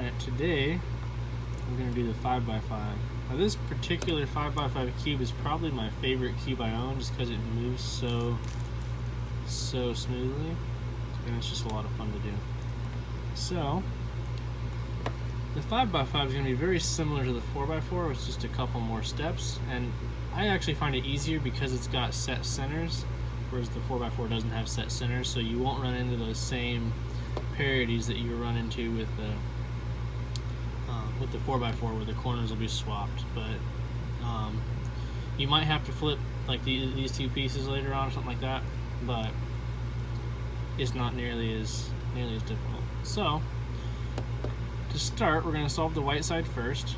Alright, today I'm going to do the 5x5. Now this particular 5x5 cube is probably my favorite cube I own just because it moves so smoothly, and it's just a lot of fun to do. So the 5x5 is going to be very similar to the 4x4 with just a couple more steps, and I actually find it easier because it's got set centers, whereas the 4x4 doesn't have set centers, so you won't run into those same parodies that you run into with the 4x4 where the corners will be swapped. But you might have to flip like these two pieces later on or something like that, but it's not nearly as difficult. So to start, we're going to solve the white side first,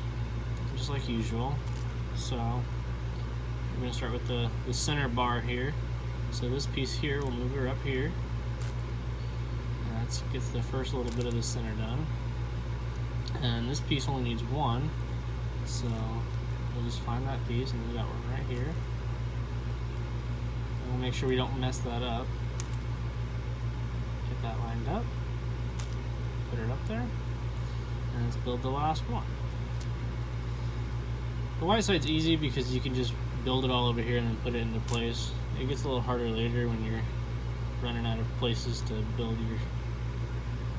just like usual. So we're going to start with the center bar here. So this piece here, we'll move her up here. That gets the first little bit of the center done. And this piece only needs one, so we'll just find that piece and move that one right here. And we'll make sure we don't mess that up. Get that lined up, put it up there, and let's build the last one. The white side's easy because you can just build it all over here and then put it into place. It gets a little harder later when you're running out of places to build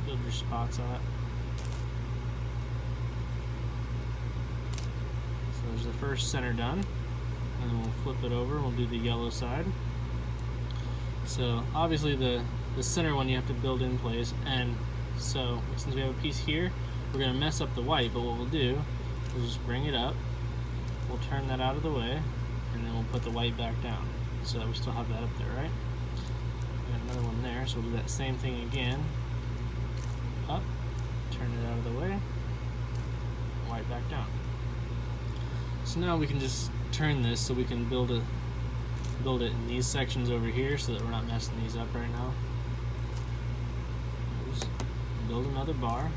your spots at. So there's the first center done, and then we'll flip it over and we'll do the yellow side. So obviously the center one you have to build in place, and so since we have a piece here, we're going to mess up the white, but what we'll do, we'll just bring it up, we'll turn that out of the way, and then we'll put the white back down so that we still have that up there, right? We got another one there, so we'll do that same thing again. Up, turn it out of the way, white back down. So now we can just turn this so we can build it in these sections over here so that we're not messing these up right now. Just build another bar.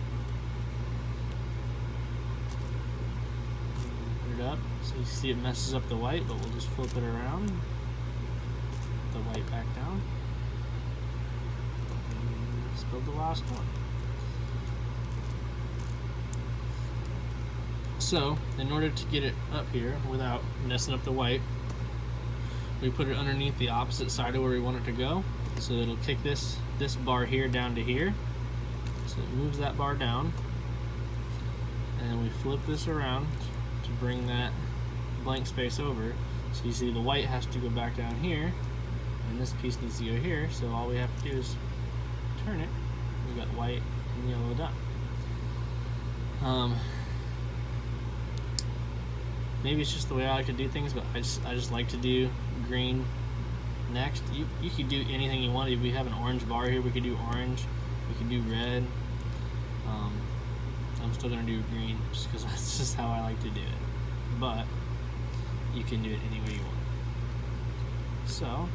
Put it up. So you see it messes up the white, but we'll just flip it around. Put the white back down. And let's build the last one. So, in order to get it up here without messing up the white, we put it underneath the opposite side of where we want it to go. So it'll kick this bar here down to here. So it moves that bar down. And we flip this around to bring that blank space over. So you see the white has to go back down here, and this piece needs to go here. So all we have to do is turn it. We've got white and yellow done. Maybe it's just the way I like to do things, but I just like to do green next. You could do anything you want. If we have an orange bar here, we could do orange. We could do red. I'm still gonna do green just because that's just how I like to do it. But you can do it any way you want. So,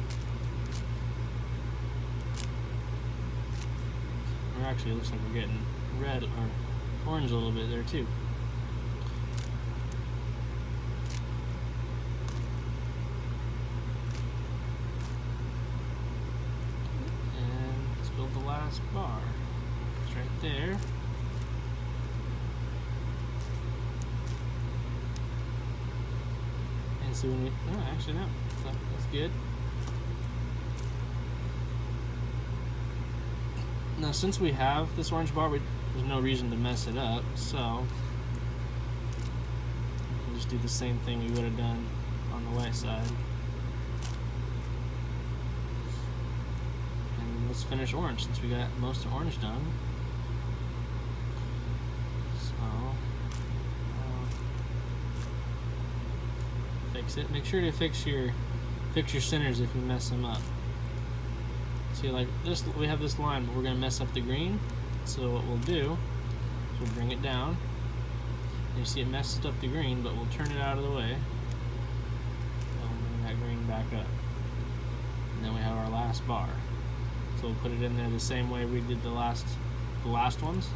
or actually, it looks like we're getting red or orange a little bit there too. The last bar. It's right there. And so when we, no, actually no, that's good. Now since we have this orange bar, there's no reason to mess it up, so we'll just do the same thing we would have done on the white side. Let's finish orange since we got most of orange done. So fix it. Make sure to fix your centers if you mess them up. See, like this, we have this line, but we're gonna mess up the green. So what we'll do is we'll bring it down. And you see it messes up the green, but we'll turn it out of the way. And we'll bring that green back up. And then we have our last bar. So we'll put it in there the same way we did the last ones.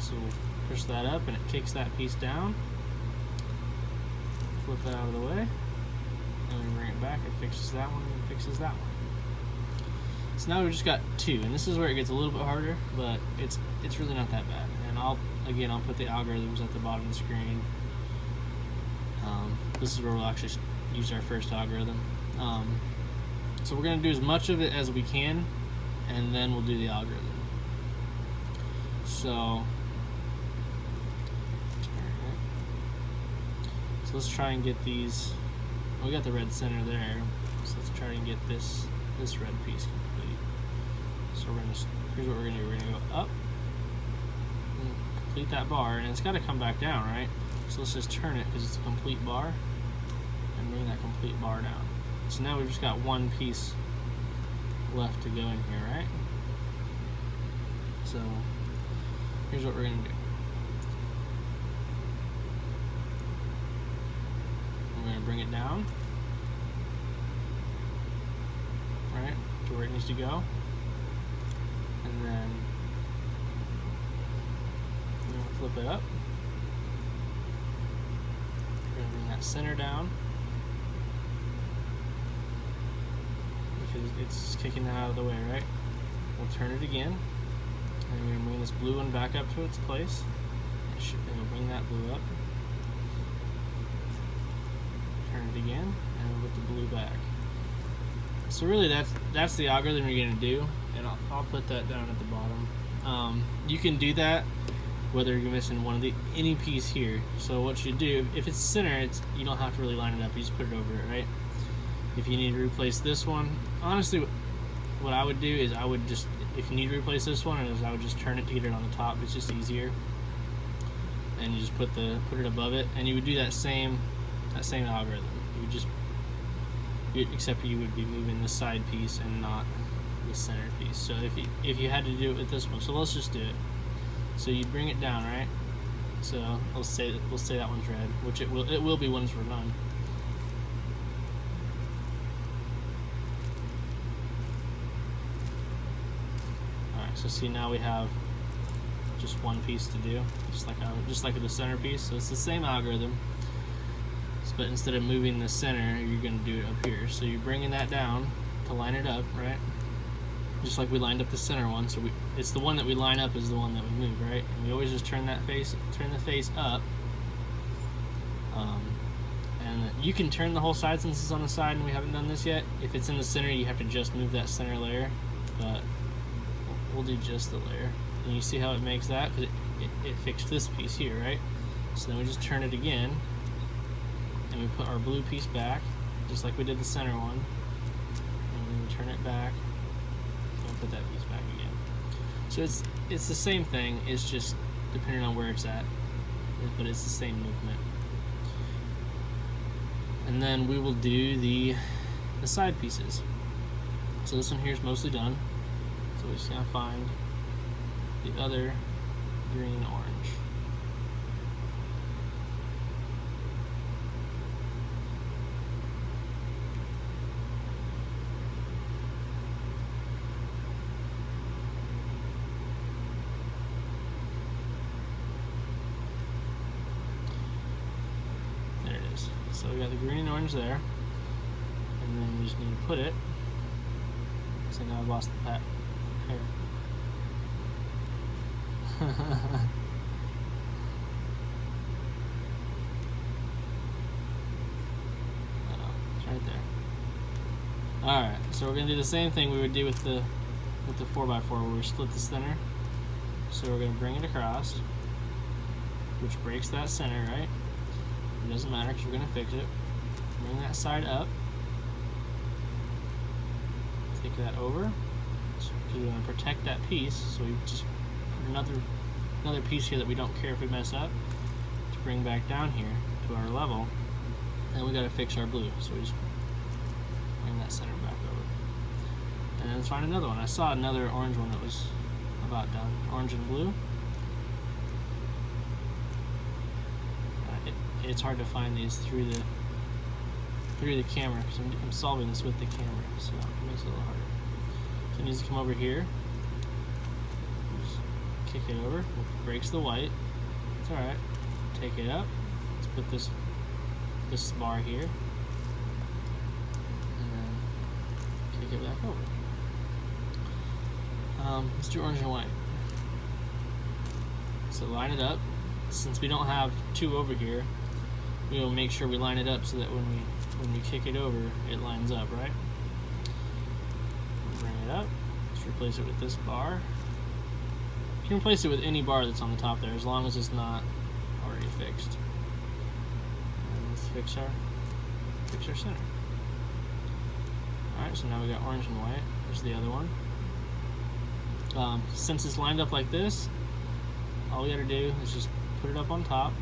So we'll push that up and it kicks that piece down. Flip that out of the way. And we bring it back, it fixes that one and fixes that one. So now we've just got 2, and this is where it gets a little bit harder, but it's really not that bad. And I'll put the algorithms at the bottom of the screen. This is where we'll actually use our first algorithm. So we're going to do as much of it as we can, and then we'll do the algorithm. So let's try and get these. We got the red center there, so let's try and get this red piece complete. So here's what we're gonna do. We're gonna go up, and complete that bar, and it's got to come back down, right? So let's just turn it because it's a complete bar, and bring that complete bar down. So now we've just got one piece left to go in here, right? So here's what we're gonna do. We're going to bring it down, right, to where it needs to go, and then we're going to flip it up. We're going to bring that center down because it's kicking that out of the way, right? We'll turn it again, and we're going to bring this blue one back up to its place, and we'll bring that blue up. Turn it again, and we'll put the blue back. So really that's the algorithm you're going to do, and I'll put that down at the bottom. You can do that whether you're missing any piece here. So what you do, if it's center, you don't have to really line it up, you just put it over it, right? If you need to replace this one, honestly what I would do is if you need to replace this one, I would just turn it to get it on the top. It's just easier, and you just put it above it, and you would do that same algorithm. Except you would be moving the side piece and not the center piece. So if you had to do it with this one, so let's just do it. So you bring it down, right? So we'll say that one's red, which it will be once we're done. All right. So see, now we have just one piece to do, just like the center piece. So it's the same algorithm. But instead of moving the center, you're going to do it up here. So you're bringing that down to line it up, right? Just like we lined up the center one. So it's the one that we line up is the one that we move, right? And we always just turn the face up. And you can turn the whole side since it's on the side, and we haven't done this yet. If it's in the center, you have to just move that center layer. But we'll do just the layer. And you see how it makes that? Because it fixed this piece here, right? So then we just turn it again. And we put our blue piece back, just like we did the center one. And then we turn it back, and put that piece back again. So it's the same thing, it's just depending on where it's at, but it's the same movement. And then we will do the side pieces. So this one here is mostly done. So we're just gonna find the other green and orange. So we got the green and orange there, and then we just need to put it. So now I've lost the pair. It's right there. All right, so we're gonna do the same thing we would do with the 4x4, where we split the center. So we're gonna bring it across, which breaks that center, right? It doesn't matter because we're going to fix it. Bring that side up. Take that over. Because we want to protect that piece. So we just put another piece here that we don't care if we mess up to bring back down here to our level. And we got to fix our blue. So we just bring that center back over. And then let's find another one. I saw another orange one that was about done. Orange and blue. It's hard to find these through the camera because I'm solving this with the camera, so it makes it a little harder. So it needs to come over here. Just kick it over. It breaks the white. It's all right. Take it up. Let's put this bar here, and then kick it back over. Let's do orange and white. So line it up. Since we don't have two over here, we will make sure we line it up so that when we kick it over, it lines up, right? Bring it up. Let's replace it with this bar. You can replace it with any bar that's on the top there, as long as it's not already fixed. And let's fix our center. Alright, so now we got orange and white. There's the other one. Since it's lined up like this, all we gotta do is just put it up on top,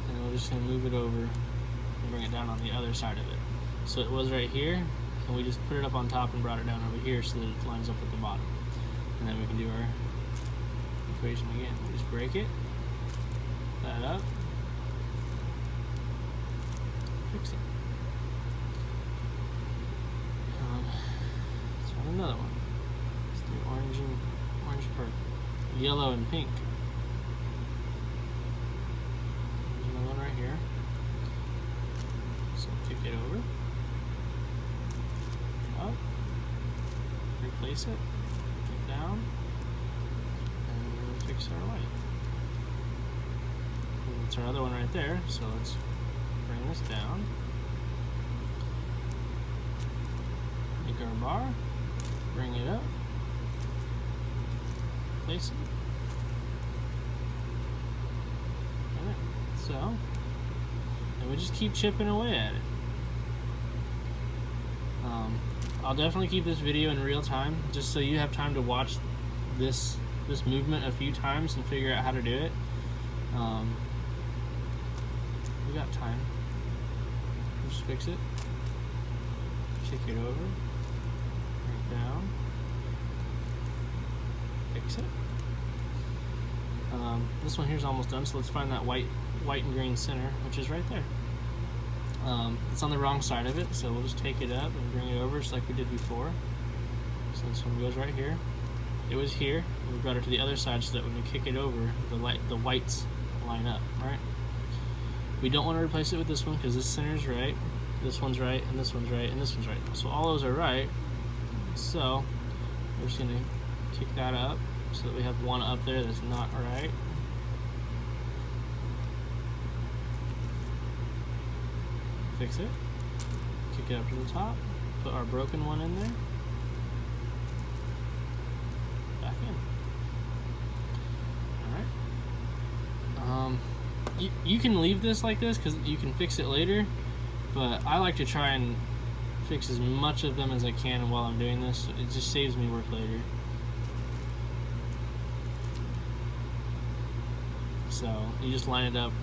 and we're just gonna move it over and bring it down on the other side of it. So it was right here, and we just put it up on top and brought it down over here so that it lines up at the bottom. And then we can do our equation again. We just break it, that up, fix it. Let's run another one. Let's do orange and purple, yellow and pink. There's another one right here. So kick it over, up, replace it, get down, and we'll fix our white. And that's our other one right there. So let's bring this down, make our bar, bring it up, place it. Alright, so, and we just keep chipping away at it. I'll definitely keep this video in real time, just so you have time to watch this movement a few times and figure out how to do it. We got time. We'll just fix it. Kick it over. Bring it down. Fix it. This one here's almost done, so let's find that white and green center, which is right there. It's on the wrong side of it, so we'll just take it up and bring it over just like we did before. So this one goes right here. It was here, and we brought it to the other side so that when we kick it over, the whites line up, right? We don't want to replace it with this one because this center is right, this one's right, and this one's right, and this one's right. So all those are right. So we're just gonna kick that up so that we have one up there that's not right. Fix it, kick it up to the top, put our broken one in there, back in. Alright. You can leave this like this because you can fix it later, but I like to try and fix as much of them as I can while I'm doing this. It just saves me work later. So you just line it up.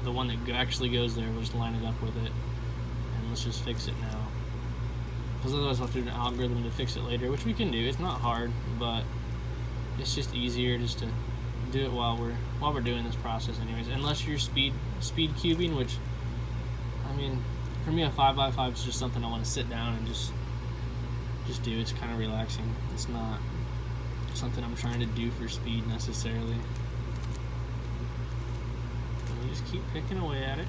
The one that actually goes there, we'll just line it up with it, and let's just fix it now. Because otherwise we'll have to do an algorithm to fix it later, which we can do. It's not hard, but it's just easier just to do it while we're doing this process, anyways. Unless you're speed cubing, which, I mean, for me a 5x5 is just something I want to sit down and just do. It's kind of relaxing. It's not something I'm trying to do for speed necessarily. Just keep picking away at it.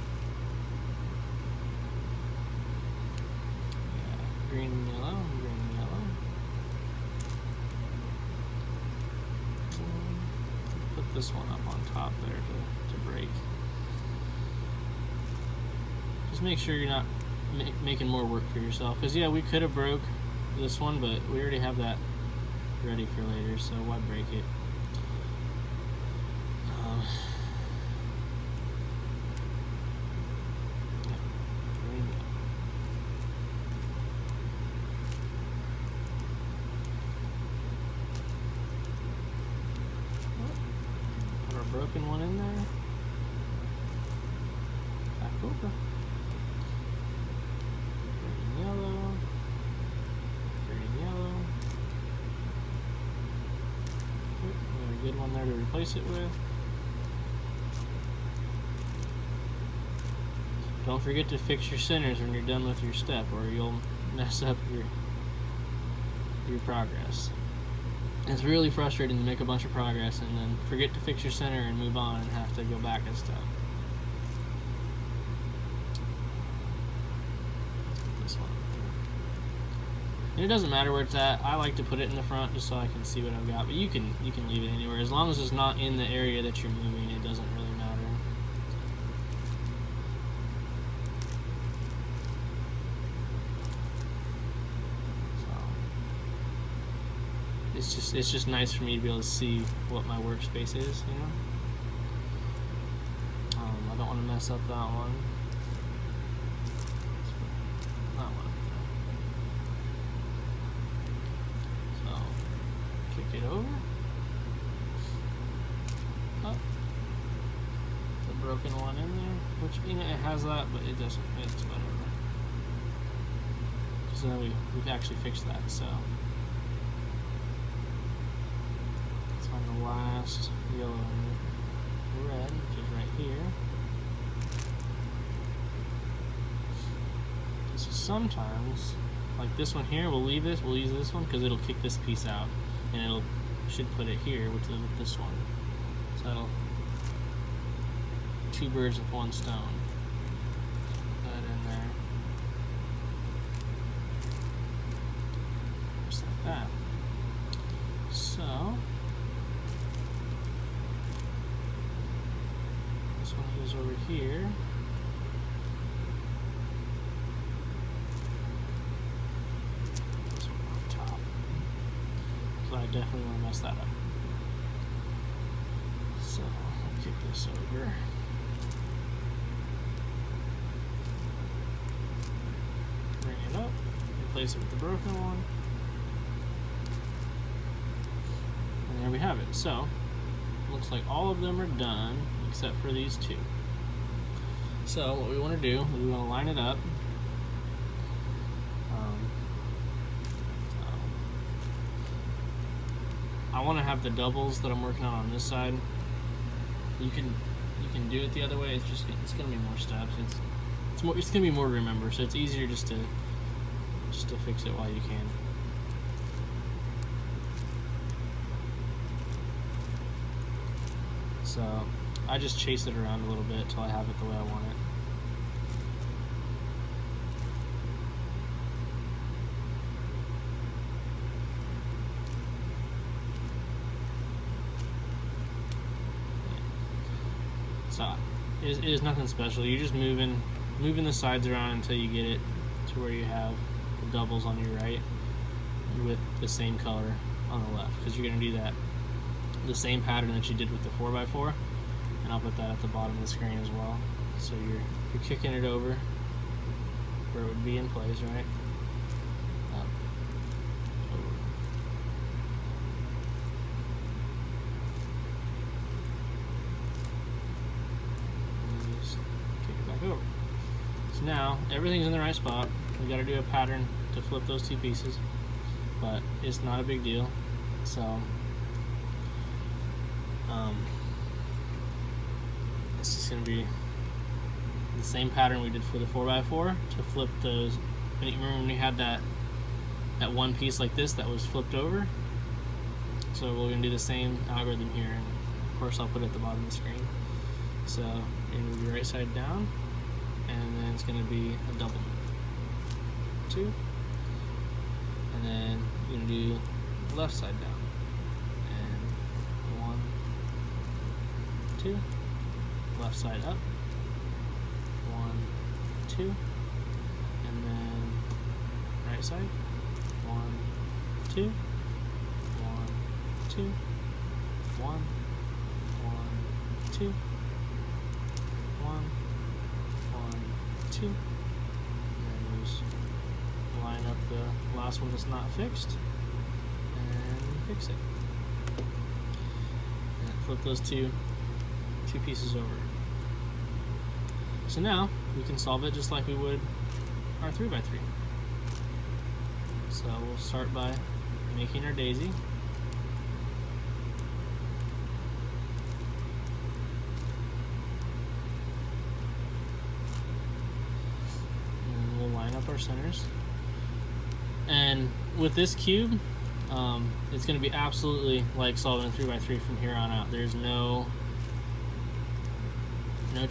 Yeah, green and yellow, green and yellow. Put this one up on top there to break. Just make sure you're not making more work for yourself. Because yeah, we could have broke this one, but we already have that ready for later, so why break it? Broken one in there. Back over. Green yellow. Green yellow. We have a good one there to replace it with. Don't forget to fix your centers when you're done with your step, or you'll mess up your progress. It's really frustrating to make a bunch of progress and then forget to fix your center and move on and have to go back and stuff. This one. And it doesn't matter where it's at. I like to put it in the front just so I can see what I've got. But you can leave it anywhere. As long as it's not in the area that you're moving, it doesn't really matter. So it's just nice for me to be able to see what my workspace is, you know? I don't want to mess up that one. That one. Kick it over. Oh. The broken one in there, which, you know, it has that, but it doesn't. It's whatever. So then we've actually fixed that. So let's find the last yellow and red, which is right here. So sometimes, like this one here, we'll leave this. We'll use this one because it'll kick this piece out. And should put it here with this one. So that'll 2 birds with 1 stone. Put that in there. Just like that. So this one goes over here. I definitely want to mess that up. So I'll kick this over. Bring it up, replace it with the broken one. And there we have it. So looks like all of them are done except for these 2. So what we want to do is we want to line it up. I want to have the doubles that I'm working on this side. You can do it the other way. It's gonna be more steps. It's gonna be more to remember. So it's easier just to fix it while you can. So I just chase it around a little bit till I have it the way I want it. So it is nothing special. You're just moving the sides around until you get it to where you have the doubles on your right with the same color on the left, because you're going to do that the same pattern that you did with the 4x4, and I'll put that at the bottom of the screen as well. So you're kicking it over where it would be in place, right? Up, over. Over. So now everything's in the right spot. We got to do a pattern to flip those 2 pieces, but it's not a big deal. So this is going to be the same pattern we did for the 4x4 to flip those. And you remember when we had that one piece like this that was flipped over? So we're going to do the same algorithm here, and of course I'll put it at the bottom of the screen. So you're going to move your right side down, and then it's going to be a double move. 2, and then you're going to do left side down, and 1, 2, left side up, 1, 2, and then right side, 1, 2, 1, 2, 1, 1, 2, 1, 1, 2, and then just line up the last one that's not fixed and fix it. And flip those two pieces over. So now we can solve it just like we would our 3x3. So we'll start by making our daisy. And we'll line up our centers. And with this cube, it's going to be absolutely like solving a 3x3 from here on out. There's no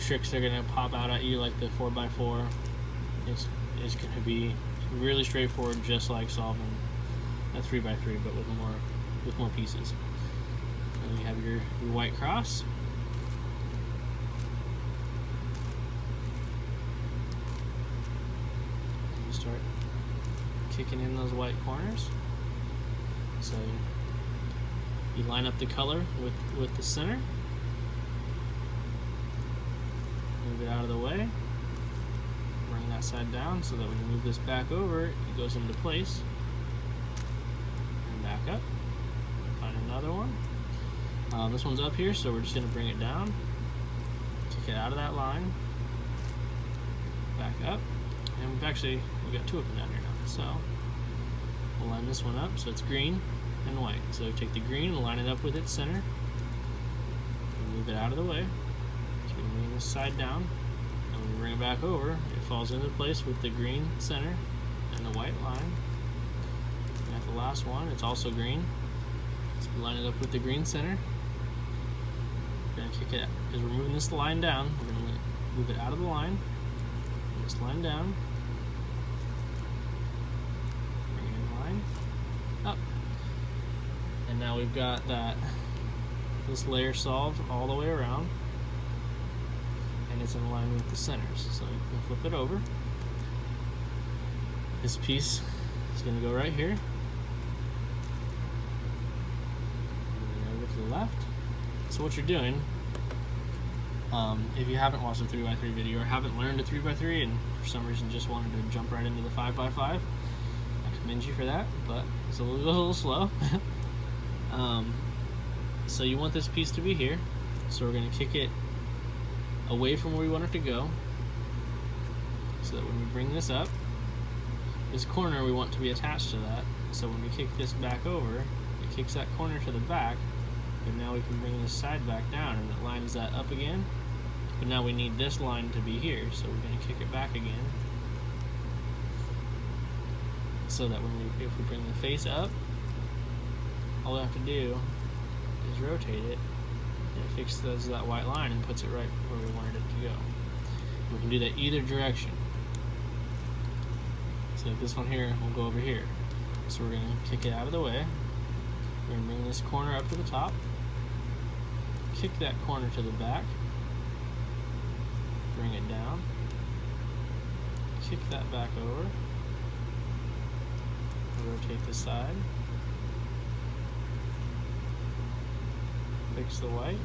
tricks that are going to pop out at you like the 4x4. It's going to be Really straightforward, just like solving a 3x3, but with more pieces. And you have your white cross. And you start kicking in those white corners. So you line up the color with the center. Move it out of the way. Bring that side down so that when you move this back over, it goes into place. And back up. Find another one. This one's up here, so we're just going to bring it down. Take it out of that line. Back up. And we've got two of them down here now. So we'll line this one up so it's green and white. So take the green and line it up with its center. And move it out of the way. So we can bring this side down. And when we bring it back over, it falls into place with the green center and the white line. And at the last one, it's also green. So we line it up with the green center. We're going to kick it out. Because we're moving this line down, we're going to move it out of the line. Bring this line down. Bring it in line. Up. And now we've got this layer solved all the way around. And it's in line with the centers. So you can flip it over. This piece is going to go right here. And over to the left. So what you're doing, if you haven't watched a 3x3 video or haven't learned a 3x3 and for some reason just wanted to jump right into the 5x5, I commend you for that, but it's a little slow. So you want this piece to be here. So we're going to kick it away from where we want it to go, so that when we bring this up, this corner we want to be attached to that. So when we kick this back over, it kicks that corner to the back, and now we can bring this side back down and it lines that up again. But now we need this line to be here, so we're going to kick it back again, so that if we bring the face up, all we have to do is rotate it. It fixes that white line and puts it right where we wanted it to go. We can do that either direction. So if this one here will go over here. So we're going to kick it out of the way. We're going to bring this corner up to the top. Kick that corner to the back. Bring it down. Kick that back over. Rotate the side. Fix the white, and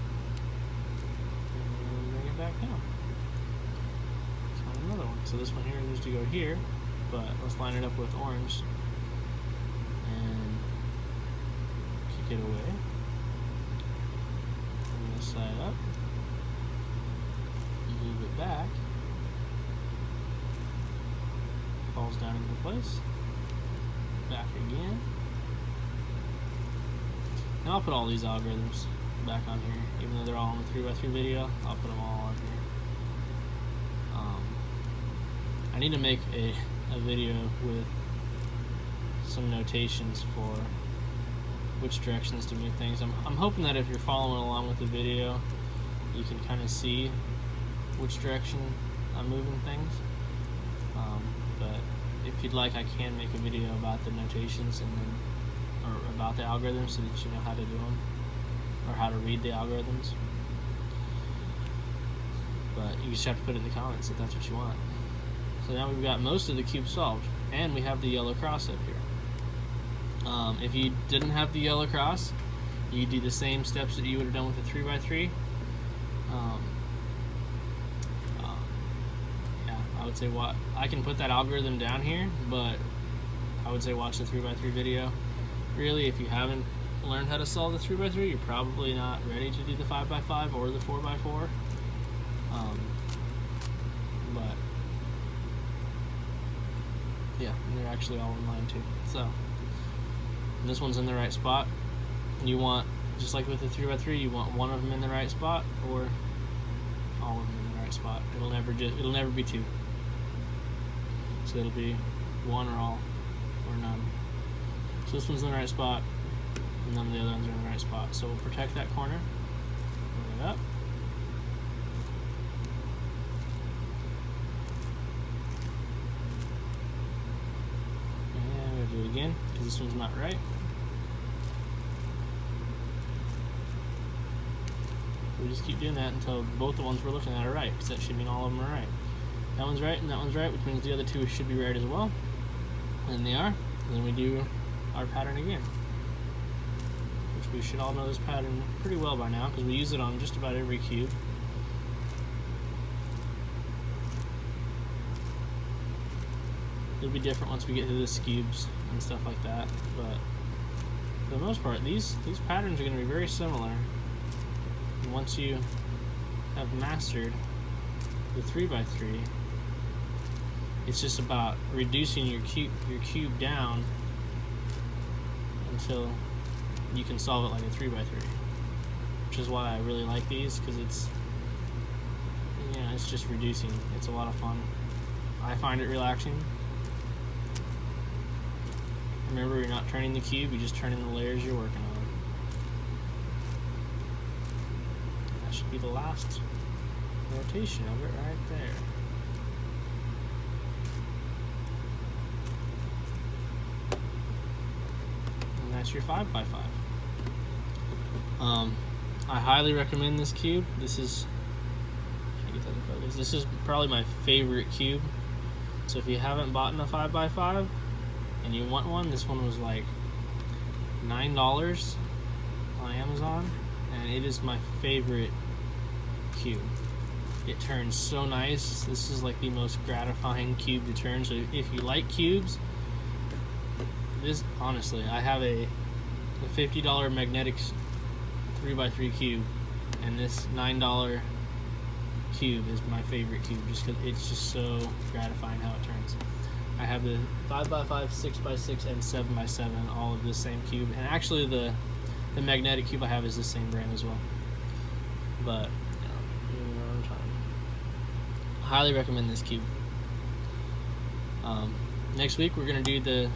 bring it back down. Let's find another one. So this one here needs to go here, but let's line it up with orange and kick it away. Bring this side up, move it back, falls down into place, back again. And I'll put all these algorithms back on here, even though they're all in the 3x3 video. I'll put them all on here. I need to make a video with some notations for which directions to move things. I'm hoping that if you're following along with the video, you can kind of see which direction I'm moving things. But if you'd like, I can make a video about the notations and then, or about the algorithms, so that you know how to do them, or how to read the algorithms. But you just have to put it in the comments if that's what you want. So now we've got most of the cube solved, and we have the yellow cross up here. If you didn't have the yellow cross, you do the same steps that you would have done with a 3x3. Yeah, I would say I can put that algorithm down here, but I would say watch the 3x3 video. Really, if you haven't learned how to solve the 3x3, you're probably not ready to do the 5x5 or the 4x4. But yeah, and they're actually all in line too. So this one's in the right spot. You want, just like with the 3x3, you want one of them in the right spot, or all of them in the right spot. It'll never be two. So it'll be one or all, or none. So this one's in the right spot, and none of the other ones are in the right spot. So we'll protect that corner. Bring it up. this one's not right. We just keep doing that until both the ones we're looking at are right, because that should mean all of them are right. That one's right and that one's right, which means the other two should be right as well. And they are. And then we do our pattern again, which we should all know this pattern pretty well by now, because we use it on just about every cube. It'll be different once we get to the cubes and stuff like that, but for the most part, these patterns are going to be very similar. And once you have mastered the 3x3, it's just about reducing your cube down until you can solve it like a 3x3, which is why I really like these, because it's just reducing. It's a lot of fun. I find it relaxing. Remember, you're not turning the cube, you're just turning the layers you're working on. And that should be the last rotation of it right there. And that's your 5x5. I highly recommend this cube. This is probably my favorite cube. So if you haven't bought a 5x5 and you want one, this one was like $9 on Amazon, and it is my favorite cube. It turns so nice. This is like the most gratifying cube to turn. So if you like cubes, this, honestly, I have a $50 magnetic 3x3 cube, and this $9 cube is my favorite cube, just because it's just so gratifying how it turns. I have the 5x5, 6x6, and 7x7, all of the same cube, and actually the magnetic cube I have is the same brand as well. But you know what I'm talking about. Highly recommend this cube. Next week we're gonna do the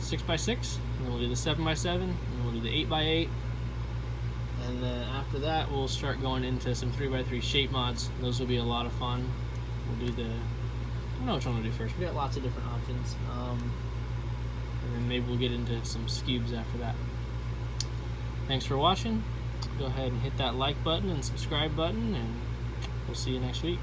6x6, and then we'll do the 7x7, and then we'll do the 8x8. And then after that, we'll start going into some 3x3 shape mods. Those will be a lot of fun. We'll do the, I don't know which one we'll do first. We got lots of different options. And then maybe we'll get into some cubes after that. Thanks for watching. Go ahead and hit that like button and subscribe button, and we'll see you next week.